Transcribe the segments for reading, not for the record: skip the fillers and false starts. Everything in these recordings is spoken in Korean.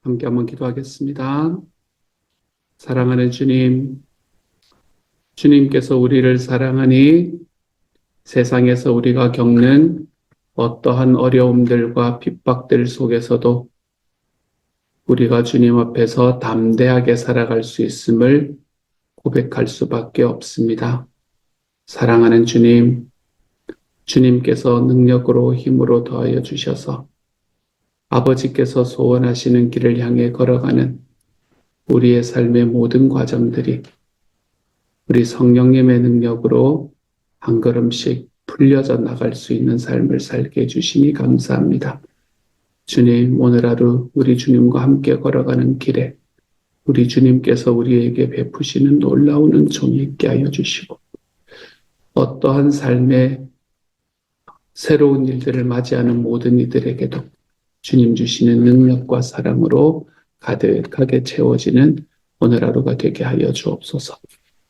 함께 한번 기도하겠습니다. 사랑하는 주님, 주님께서 우리를 사랑하니 세상에서 우리가 겪는 어떠한 어려움들과 핍박들 속에서도 우리가 주님 앞에서 담대하게 살아갈 수 있음을 고백할 수밖에 없습니다. 사랑하는 주님, 주님께서 능력으로 힘으로 더하여 주셔서 아버지께서 소원하시는 길을 향해 걸어가는 우리의 삶의 모든 과정들이 우리 성령님의 능력으로 한 걸음씩 풀려져 나갈 수 있는 삶을 살게 해주시니 감사합니다. 주님, 오늘 하루 우리 주님과 함께 걸어가는 길에 우리 주님께서 우리에게 베푸시는 놀라운 은총이 있게 하여 주시고 어떠한 삶의 새로운 일들을 맞이하는 모든 이들에게도 주님 주시는 능력과 사랑으로 가득하게 채워지는 오늘 하루가 되게 하여 주옵소서.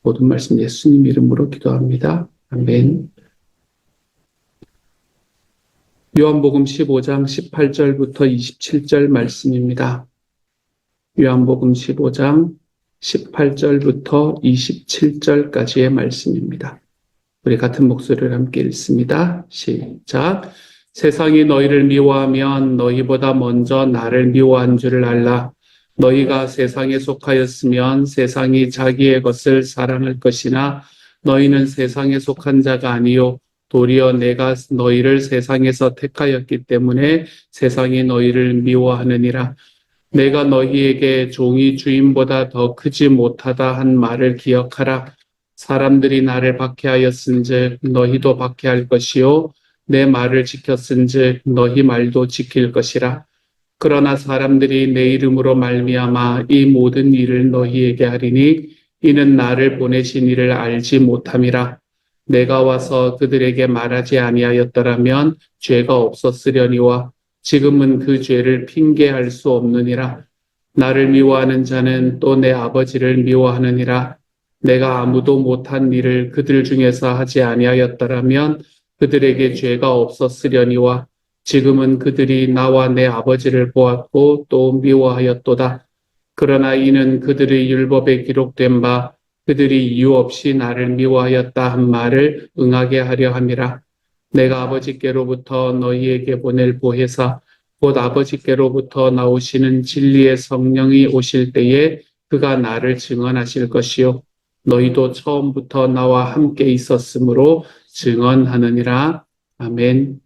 모든 말씀 예수님 이름으로 기도합니다. 아멘. 요한복음 15장 18절부터 27절 말씀입니다. 요한복음 15장 18절부터 27절까지의 말씀입니다. 우리 같은 목소리를 함께 읽습니다. 시작. 세상이 너희를 미워하면 너희보다 먼저 나를 미워한 줄을 알라. 너희가 세상에 속하였으면 세상이 자기의 것을 사랑할 것이나 너희는 세상에 속한 자가 아니요 도리어 내가 너희를 세상에서 택하였기 때문에 세상이 너희를 미워하느니라. 내가 너희에게 종이 주인보다 더 크지 못하다 한 말을 기억하라. 사람들이 나를 박해하였은즉 너희도 박해할 것이요 내 말을 지켰은즉 너희 말도 지킬 것이라. 그러나 사람들이 내 이름으로 말미암아 이 모든 일을 너희에게 하리니 이는 나를 보내신 이를 알지 못함이라. 내가 와서 그들에게 말하지 아니하였더라면 죄가 없었으려니와 지금은 그 죄를 핑계할 수 없느니라. 나를 미워하는 자는 또 내 아버지를 미워하느니라. 내가 아무도 못한 일을 그들 중에서 하지 아니하였더라면 그들에게 죄가 없었으려니와 지금은 그들이 나와 내 아버지를 보았고 또 미워하였도다. 그러나 이는 그들의 율법에 기록된 바 그들이 이유 없이 나를 미워하였다 한 말을 응하게 하려 함이라. 내가 아버지께로부터 너희에게 보낼 보혜사 곧 아버지께로부터 나오시는 진리의 성령이 오실 때에 그가 나를 증언하실 것이요 너희도 처음부터 나와 함께 있었으므로 증언하느니라. 아멘.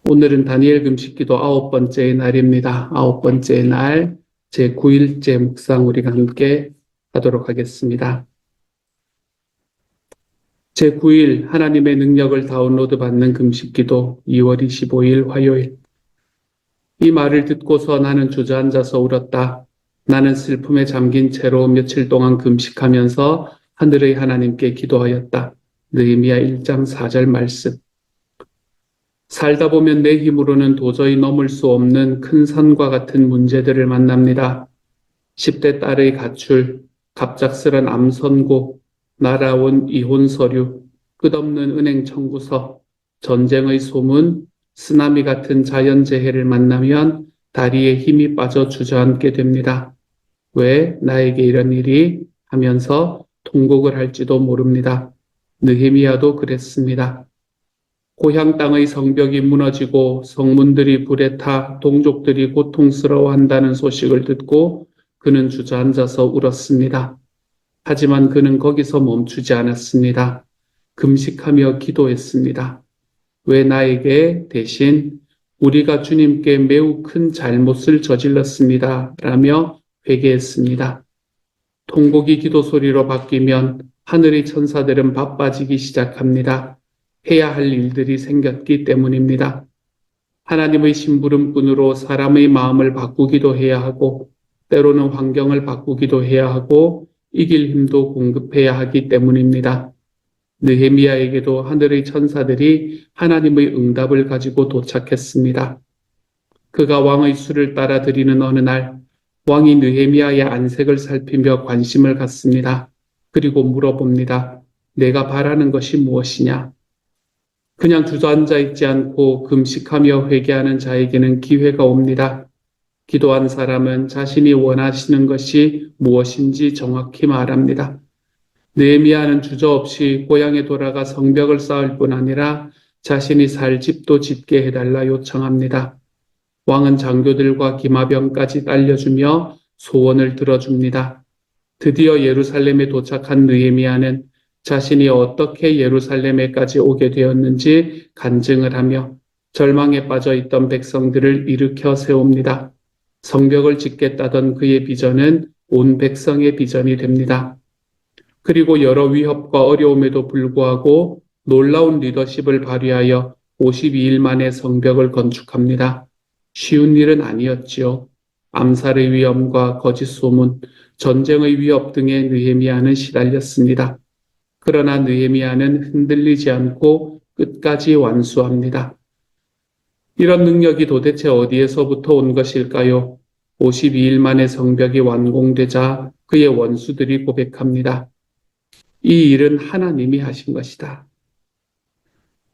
오늘은 다니엘 금식기도 9번째 날입니다. 9번째 날 제9일째 묵상 우리가 함께 하도록 하겠습니다. 제9일 하나님의 능력을 다운로드 받는 금식기도 2월 25일 화요일. 이 말을 듣고서 나는 주저앉아서 울었다. 나는 슬픔에 잠긴 채로 며칠 동안 금식하면서 하늘의 하나님께 기도하였다. 느헤미야 1장 4절 말씀. 살다 보면 내 힘으로는 도저히 넘을 수 없는 큰 산과 같은 문제들을 만납니다. 10대 딸의 가출, 갑작스런 암 선고, 날아온 이혼 서류, 끝없는 은행 청구서, 전쟁의 소문, 쓰나미 같은 자연재해를 만나면 다리에 힘이 빠져 주저앉게 됩니다. 왜 나에게 이런 일이 하면서 통곡을 할지도 모릅니다. 느헤미야도 그랬습니다. 고향 땅의 성벽이 무너지고 성문들이 불에 타 동족들이 고통스러워한다는 소식을 듣고 그는 주저앉아서 울었습니다. 하지만 그는 거기서 멈추지 않았습니다. 금식하며 기도했습니다. 왜 나에게 대신 우리가 주님께 매우 큰 잘못을 저질렀습니다. 라며 회개했습니다. 통곡이 기도 소리로 바뀌면 하늘의 천사들은 바빠지기 시작합니다. 해야 할 일들이 생겼기 때문입니다. 하나님의 심부름꾼으로 사람의 마음을 바꾸기도 해야 하고 때로는 환경을 바꾸기도 해야 하고 이길 힘도 공급해야 하기 때문입니다. 느헤미야에게도 하늘의 천사들이 하나님의 응답을 가지고 도착했습니다. 그가 왕의 수를 따라 드리는 어느 날 왕이 느헤미야의 안색을 살피며 관심을 갖습니다. 그리고 물어봅니다. 내가 바라는 것이 무엇이냐? 그냥 주저앉아 있지 않고 금식하며 회개하는 자에게는 기회가 옵니다. 기도한 사람은 자신이 원하시는 것이 무엇인지 정확히 말합니다. 느헤미야는 주저없이 고향에 돌아가 성벽을 쌓을 뿐 아니라 자신이 살 집도 짓게 해달라 요청합니다. 왕은 장교들과 기마병까지 알려주며 소원을 들어줍니다. 드디어 예루살렘에 도착한 느헤미야는 자신이 어떻게 예루살렘에까지 오게 되었는지 간증을 하며 절망에 빠져 있던 백성들을 일으켜 세웁니다. 성벽을 짓겠다던 그의 비전은 온 백성의 비전이 됩니다. 그리고 여러 위협과 어려움에도 불구하고 놀라운 리더십을 발휘하여 52일 만에 성벽을 건축합니다. 쉬운 일은 아니었지요. 암살의 위험과 거짓 소문, 전쟁의 위협 등에 느헤미야는 시달렸습니다. 그러나 느헤미야는 흔들리지 않고 끝까지 완수합니다. 이런 능력이 도대체 어디에서부터 온 것일까요? 52일 만에 성벽이 완공되자 그의 원수들이 고백합니다. 이 일은 하나님이 하신 것이다.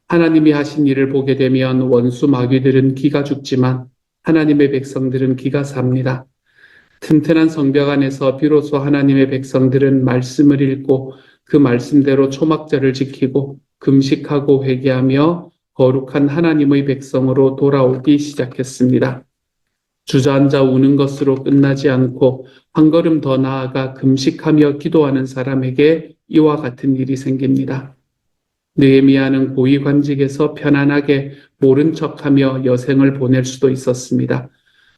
하나님이 하신 일을 보게 되면 원수 마귀들은 기가 죽지만 하나님의 백성들은 기가 삽니다. 튼튼한 성벽 안에서 비로소 하나님의 백성들은 말씀을 읽고 그 말씀대로 초막절을 지키고 금식하고 회개하며 거룩한 하나님의 백성으로 돌아오기 시작했습니다. 주저앉아 우는 것으로 끝나지 않고 한 걸음 더 나아가 금식하며 기도하는 사람에게 이와 같은 일이 생깁니다. 느헤미야는 고위관직에서 편안하게 모른 척하며 여생을 보낼 수도 있었습니다.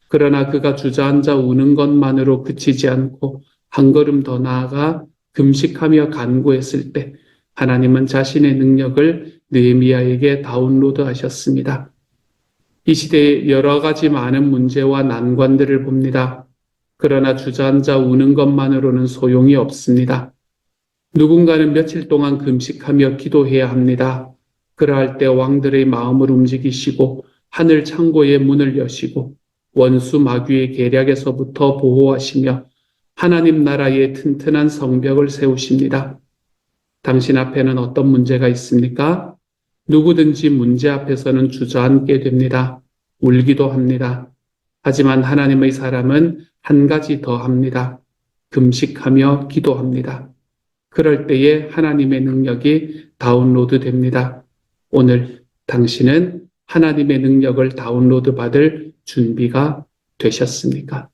그러나 그가 주저앉아 우는 것만으로 그치지 않고 한 걸음 더 나아가 금식하며 간구했을 때 하나님은 자신의 능력을 느헤미야에게 다운로드하셨습니다. 이 시대에 여러 가지 많은 문제와 난관들을 봅니다. 그러나 주저앉아 우는 것만으로는 소용이 없습니다. 누군가는 며칠 동안 금식하며 기도해야 합니다. 그러할 때 왕들의 마음을 움직이시고 하늘 창고의 문을 여시고 원수 마귀의 계략에서부터 보호하시며 하나님 나라의 튼튼한 성벽을 세우십니다. 당신 앞에는 어떤 문제가 있습니까? 누구든지 문제 앞에서는 주저앉게 됩니다. 울기도 합니다. 하지만 하나님의 사람은 한 가지 더 합니다. 금식하며 기도합니다. 그럴 때에 하나님의 능력이 다운로드 됩니다. 오늘 당신은 하나님의 능력을 다운로드 받을 준비가 되셨습니까?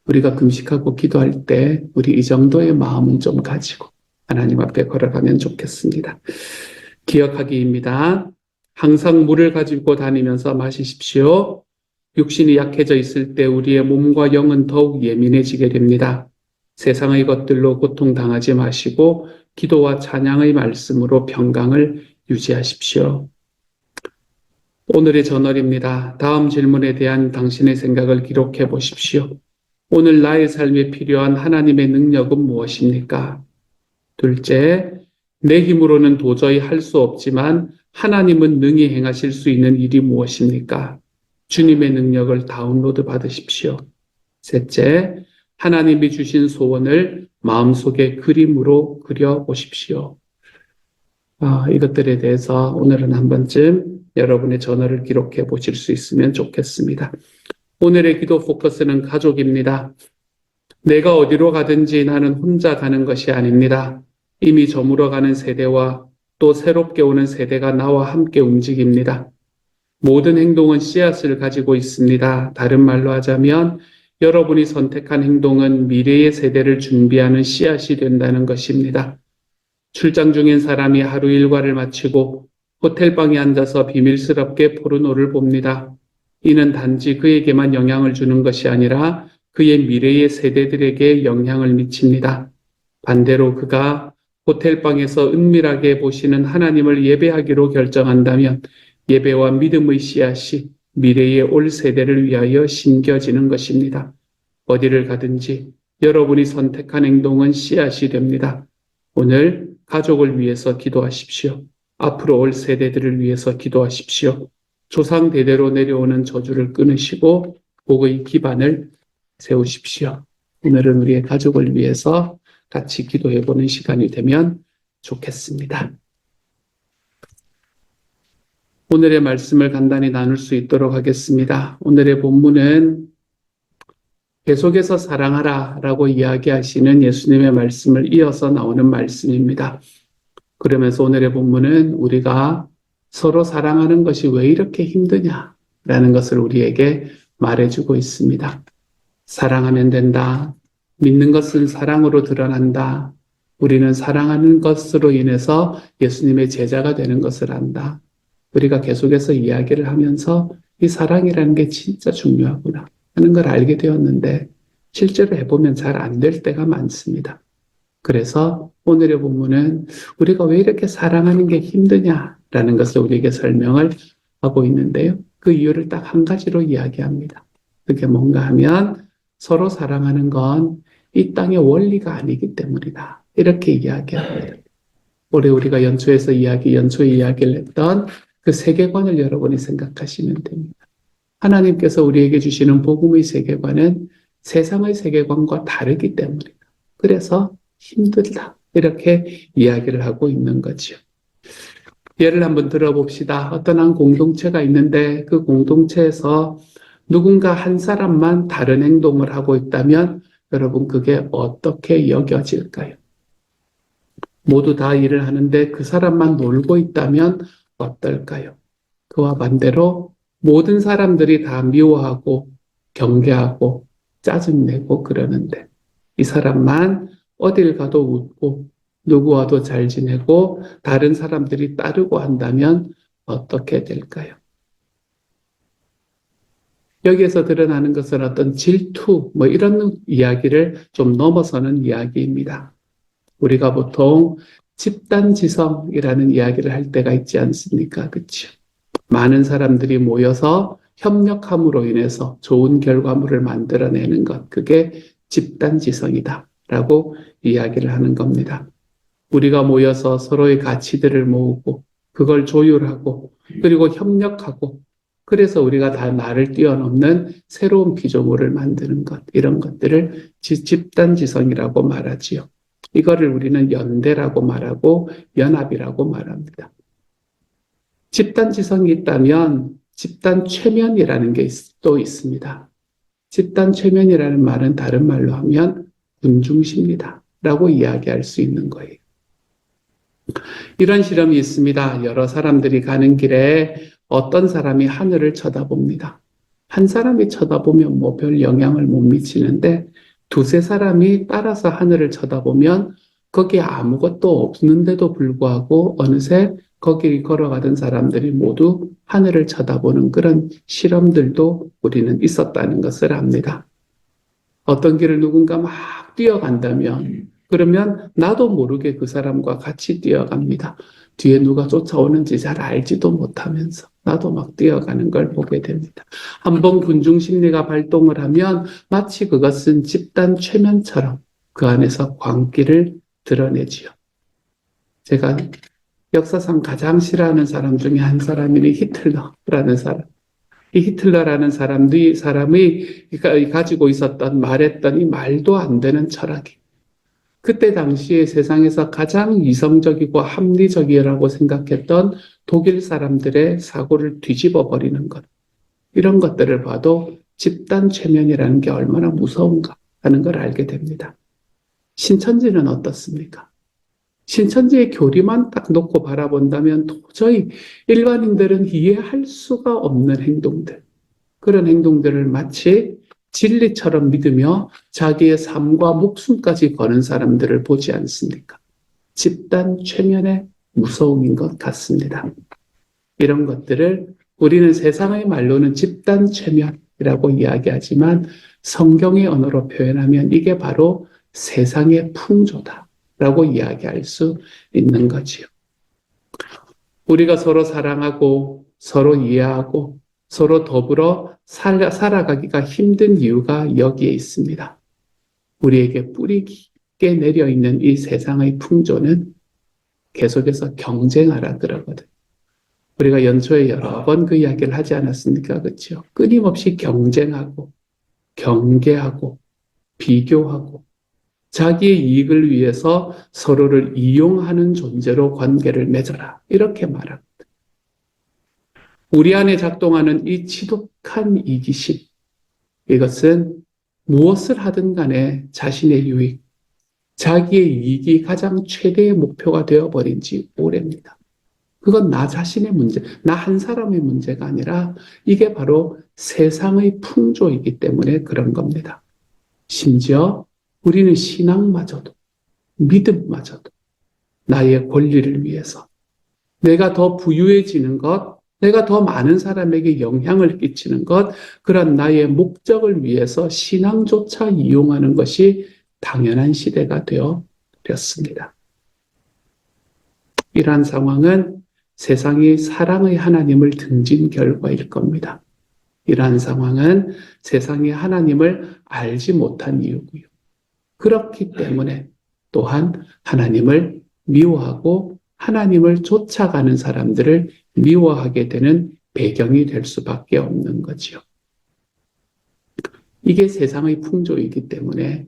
우리가 금식하고 기도할 때 우리 이 정도의 마음은 좀 가지고 하나님 앞에 걸어가면 좋겠습니다. 기억하기입니다. 항상 물을 가지고 다니면서 마시십시오. 육신이 약해져 있을 때 우리의 몸과 영은 더욱 예민해지게 됩니다. 세상의 것들로 고통당하지 마시고 기도와 찬양의 말씀으로 평강을 유지하십시오. 오늘의 저널입니다. 다음 질문에 대한 당신의 생각을 기록해 보십시오. 오늘 나의 삶에 필요한 하나님의 능력은 무엇입니까? 둘째, 내 힘으로는 도저히 할 수 없지만 하나님은 능히 행하실 수 있는 일이 무엇입니까? 주님의 능력을 다운로드 받으십시오. 셋째, 하나님이 주신 소원을 마음속에 그림으로 그려보십시오. 이것들에 대해서 오늘은 한 번쯤 여러분의 저널을 기록해 보실 수 있으면 좋겠습니다. 오늘의 기도 포커스는 가족입니다. 내가 어디로 가든지 나는 혼자 가는 것이 아닙니다. 이미 저물어가는 세대와 또 새롭게 오는 세대가 나와 함께 움직입니다. 모든 행동은 씨앗을 가지고 있습니다. 다른 말로 하자면 여러분이 선택한 행동은 미래의 세대를 준비하는 씨앗이 된다는 것입니다. 출장 중인 사람이 하루 일과를 마치고 호텔방에 앉아서 비밀스럽게 포르노를 봅니다. 이는 단지 그에게만 영향을 주는 것이 아니라 그의 미래의 세대들에게 영향을 미칩니다. 반대로 그가 호텔방에서 은밀하게 보시는 하나님을 예배하기로 결정한다면 예배와 믿음의 씨앗이 미래의 올 세대를 위하여 심겨지는 것입니다. 어디를 가든지 여러분이 선택한 행동은 씨앗이 됩니다. 오늘 가족을 위해서 기도하십시오. 앞으로 올 세대들을 위해서 기도하십시오. 조상 대대로 내려오는 저주를 끊으시고 복의 기반을 세우십시오. 오늘은 우리의 가족을 위해서 같이 기도해보는 시간이 되면 좋겠습니다. 오늘의 말씀을 간단히 나눌 수 있도록 하겠습니다. 오늘의 본문은 계속해서 사랑하라 라고 이야기하시는 예수님의 말씀을 이어서 나오는 말씀입니다. 그러면서 오늘의 본문은 우리가 서로 사랑하는 것이 왜 이렇게 힘드냐라는 것을 우리에게 말해주고 있습니다. 사랑하면 된다. 믿는 것은 사랑으로 드러난다. 우리는 사랑하는 것으로 인해서 예수님의 제자가 되는 것을 안다. 우리가 계속해서 이야기를 하면서 이 사랑이라는 게 진짜 중요하구나 하는 걸 알게 되었는데 실제로 해보면 잘 안 될 때가 많습니다. 그래서 오늘의 본문은 우리가 왜 이렇게 사랑하는 게 힘드냐라는 것을 우리에게 설명을 하고 있는데요. 그 이유를 딱 한 가지로 이야기합니다. 그게 뭔가 하면 서로 사랑하는 건 이 땅의 원리가 아니기 때문이다. 이렇게 이야기합니다. 올해 우리가 연초에 이야기를 했던 그 세계관을 여러분이 생각하시면 됩니다. 하나님께서 우리에게 주시는 복음의 세계관은 세상의 세계관과 다르기 때문이다. 그래서 힘들다. 이렇게 이야기를 하고 있는 거죠. 예를 한번 들어봅시다. 어떤 한 공동체가 있는데 그 공동체에서 누군가 한 사람만 다른 행동을 하고 있다면 여러분 그게 어떻게 여겨질까요? 모두 다 일을 하는데 그 사람만 놀고 있다면 어떨까요? 그와 반대로 모든 사람들이 다 미워하고 경계하고 짜증내고 그러는데 이 사람만 어딜 가도 웃고 누구와도 잘 지내고 다른 사람들이 따르고 한다면 어떻게 될까요? 여기에서 드러나는 것은 어떤 질투, 이런 이야기를 좀 넘어서는 이야기입니다. 우리가 보통 집단지성이라는 이야기를 할 때가 있지 않습니까? 그렇죠? 많은 사람들이 모여서 협력함으로 인해서 좋은 결과물을 만들어내는 것, 그게 집단지성이다 라고 이야기를 하는 겁니다. 우리가 모여서 서로의 가치들을 모으고 그걸 조율하고 그리고 협력하고 그래서 우리가 다 나를 뛰어넘는 새로운 피조물을 만드는 것, 이런 것들을 집단지성이라고 말하지요. 이거를 우리는 연대라고 말하고 연합이라고 말합니다. 집단지성이 있다면 집단 최면이라는 게 또 있습니다. 집단 최면이라는 말은 다른 말로 하면 군중심리다 라고 이야기할 수 있는 거예요. 이런 실험이 있습니다. 여러 사람들이 가는 길에 어떤 사람이 하늘을 쳐다봅니다. 한 사람이 쳐다보면 별 영향을 못 미치는데 두세 사람이 따라서 하늘을 쳐다보면 거기에 아무것도 없는데도 불구하고 어느새 거기 걸어가던 사람들이 모두 하늘을 쳐다보는 그런 실험들도 우리는 있었다는 것을 압니다. 어떤 길을 누군가 막 뛰어간다면 그러면 나도 모르게 그 사람과 같이 뛰어갑니다. 뒤에 누가 쫓아오는지 잘 알지도 못하면서 나도 막 뛰어가는 걸 보게 됩니다. 한번 군중심리가 발동을 하면 마치 그것은 집단 최면처럼 그 안에서 광기를 드러내지요. 제가 역사상 가장 싫어하는 사람 중에 한 사람이 히틀러라는 사람. 이 히틀러라는 사람이 가지고 있었던 말했던 이 말도 안 되는 철학이 그때 당시에 세상에서 가장 이성적이고 합리적이라고 생각했던 독일 사람들의 사고를 뒤집어 버리는 것. 이런 것들을 봐도 집단 최면이라는 게 얼마나 무서운가 하는 걸 알게 됩니다. 신천지는 어떻습니까? 신천지의 교리만 딱 놓고 바라본다면 도저히 일반인들은 이해할 수가 없는 행동들, 그런 행동들을 마치 진리처럼 믿으며 자기의 삶과 목숨까지 거는 사람들을 보지 않습니까? 집단 최면의 무서움인 것 같습니다. 이런 것들을 우리는 세상의 말로는 집단 최면이라고 이야기하지만 성경의 언어로 표현하면 이게 바로 세상의 풍조다라고 이야기할 수 있는 거지요. 우리가 서로 사랑하고 서로 이해하고 서로 더불어 살아가기가 힘든 이유가 여기에 있습니다. 우리에게 뿌리 깊게 내려있는 이 세상의 풍조는 계속해서 경쟁하라 그러거든. 우리가 연초에 여러 번 그 이야기를 하지 않았습니까? 그렇죠? 끊임없이 경쟁하고 경계하고 비교하고 자기의 이익을 위해서 서로를 이용하는 존재로 관계를 맺어라. 이렇게 말합니다. 우리 안에 작동하는 이 지독한 이기심, 이것은 무엇을 하든 간에 자신의 유익, 자기의 이익이 가장 최대의 목표가 되어버린 지 오래입니다. 그건 나 자신의 문제, 나 한 사람의 문제가 아니라 이게 바로 세상의 풍조이기 때문에 그런 겁니다. 심지어 우리는 신앙마저도, 믿음마저도 나의 권리를 위해서 내가 더 부유해지는 것, 내가 더 많은 사람에게 영향을 끼치는 것, 그런 나의 목적을 위해서 신앙조차 이용하는 것이 당연한 시대가 되어 버렸습니다. 이러한 상황은 세상이 사랑의 하나님을 등진 결과일 겁니다. 이러한 상황은 세상이 하나님을 알지 못한 이유고요. 그렇기 때문에 또한 하나님을 미워하고 하나님을 쫓아가는 사람들을 미워하게 되는 배경이 될 수밖에 없는 거지요. 이게 세상의 풍조이기 때문에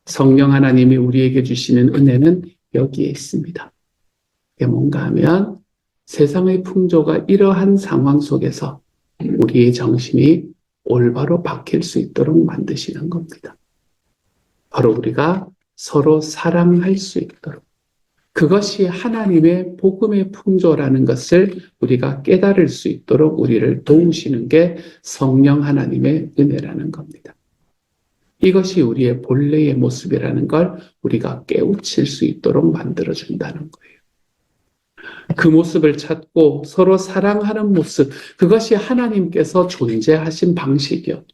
성령 하나님이 우리에게 주시는 은혜는 여기에 있습니다. 이게 뭔가 하면 세상의 풍조가 이러한 상황 속에서 우리의 정신이 올바로 박힐 수 있도록 만드시는 겁니다. 바로 우리가 서로 사랑할 수 있도록, 그것이 하나님의 복음의 풍조라는 것을 우리가 깨달을 수 있도록 우리를 도우시는 게 성령 하나님의 은혜라는 겁니다. 이것이 우리의 본래의 모습이라는 걸 우리가 깨우칠 수 있도록 만들어준다는 거예요. 그 모습을 찾고 서로 사랑하는 모습, 그것이 하나님께서 존재하신 방식이었고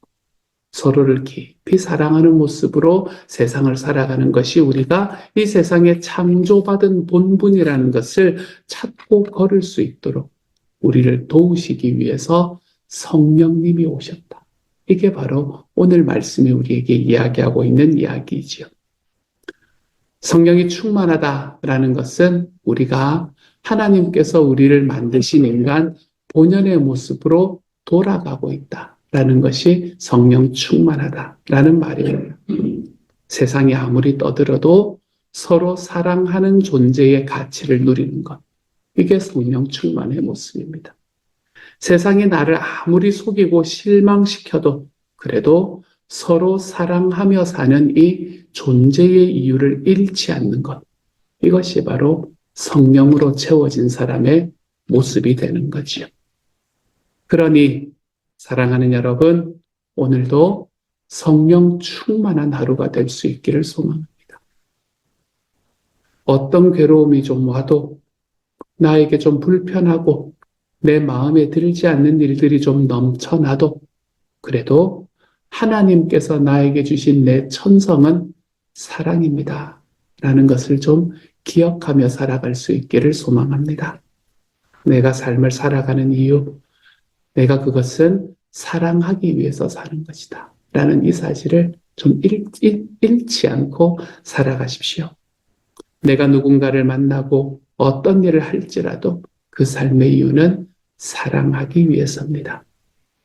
서로를 깊이 사랑하는 모습으로 세상을 살아가는 것이 우리가 이 세상에 창조받은 본분이라는 것을 찾고 걸을 수 있도록 우리를 도우시기 위해서 성령님이 오셨다. 이게 바로 오늘 말씀이 우리에게 이야기하고 있는 이야기이지요. 성령이 충만하다라는 것은 우리가 하나님께서 우리를 만드신 인간 본연의 모습으로 돌아가고 있다라는 것이 성령 충만하다라는 말이에요. 세상이 아무리 떠들어도 서로 사랑하는 존재의 가치를 누리는 것. 이게 성령 충만의 모습입니다. 세상이 나를 아무리 속이고 실망시켜도 그래도 서로 사랑하며 사는 이 존재의 이유를 잃지 않는 것. 이것이 바로 성령으로 채워진 사람의 모습이 되는 거지요. 그러니 사랑하는 여러분, 오늘도 성령 충만한 하루가 될 수 있기를 소망합니다. 어떤 괴로움이 좀 와도 나에게 좀 불편하고 내 마음에 들지 않는 일들이 좀 넘쳐나도 그래도 하나님께서 나에게 주신 내 천성은 사랑입니다. 라는 것을 좀 기억하며 살아갈 수 있기를 소망합니다. 내가 삶을 살아가는 이유, 내가 그것은 사랑하기 위해서 사는 것이다. 라는 이 사실을 좀 잃지 않고 살아가십시오. 내가 누군가를 만나고 어떤 일을 할지라도 그 삶의 이유는 사랑하기 위해서입니다.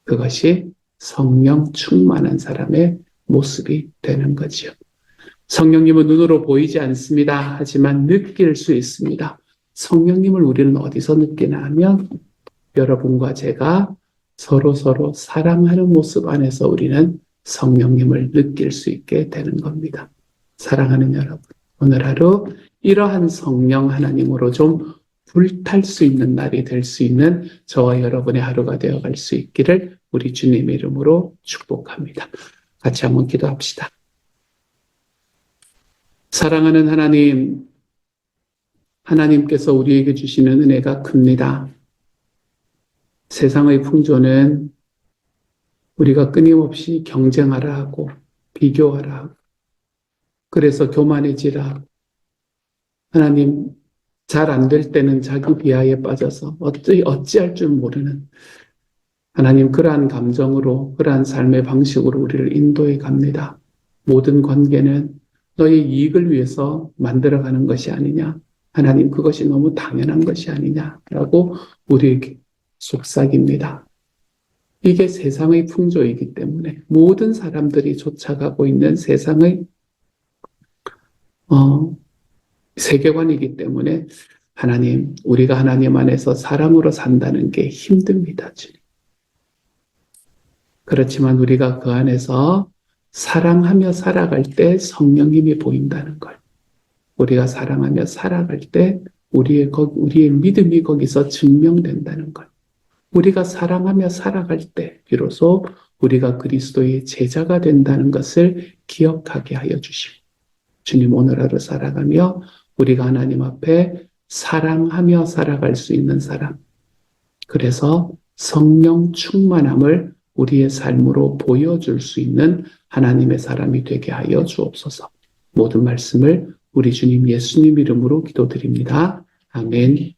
그것이 성령 충만한 사람의 모습이 되는 거지요. 성령님은 눈으로 보이지 않습니다. 하지만 느낄 수 있습니다. 성령님을 우리는 어디서 느끼나 하면 여러분과 제가 서로 사랑하는 모습 안에서 우리는 성령님을 느낄 수 있게 되는 겁니다. 사랑하는 여러분, 오늘 하루 이러한 성령 하나님으로 좀 불탈 수 있는 날이 될 수 있는 저와 여러분의 하루가 되어갈 수 있기를 우리 주님의 이름으로 축복합니다. 같이 한번 기도합시다. 사랑하는 하나님, 하나님께서 우리에게 주시는 은혜가 큽니다. 세상의 풍조는 우리가 끊임없이 경쟁하라 하고 비교하라 하고 그래서 교만해지라 하고 하나님 잘 안 될 때는 자기 비하에 빠져서 어찌할 줄 모르는 하나님 그러한 감정으로 그러한 삶의 방식으로 우리를 인도해 갑니다. 모든 관계는 너의 이익을 위해서 만들어가는 것이 아니냐. 하나님 그것이 너무 당연한 것이 아니냐라고 우리에게 속삭입니다. 이게 세상의 풍조이기 때문에 모든 사람들이 쫓아가고 있는 세상의 세계관이기 때문에 하나님, 우리가 하나님 안에서 사랑으로 산다는 게 힘듭니다, 주님. 그렇지만 우리가 그 안에서 사랑하며 살아갈 때 성령님이 보인다는 걸. 우리가 사랑하며 살아갈 때 우리의 믿음이 거기서 증명된다는 걸. 우리가 사랑하며 살아갈 때 비로소 우리가 그리스도의 제자가 된다는 것을 기억하게 하여 주시고, 주님, 오늘 하루 살아가며 우리가 하나님 앞에 사랑하며 살아갈 수 있는 사람, 그래서 성령 충만함을 우리의 삶으로 보여줄 수 있는 하나님의 사람이 되게 하여 주옵소서. 모든 말씀을 우리 주님 예수님 이름으로 기도드립니다. 아멘.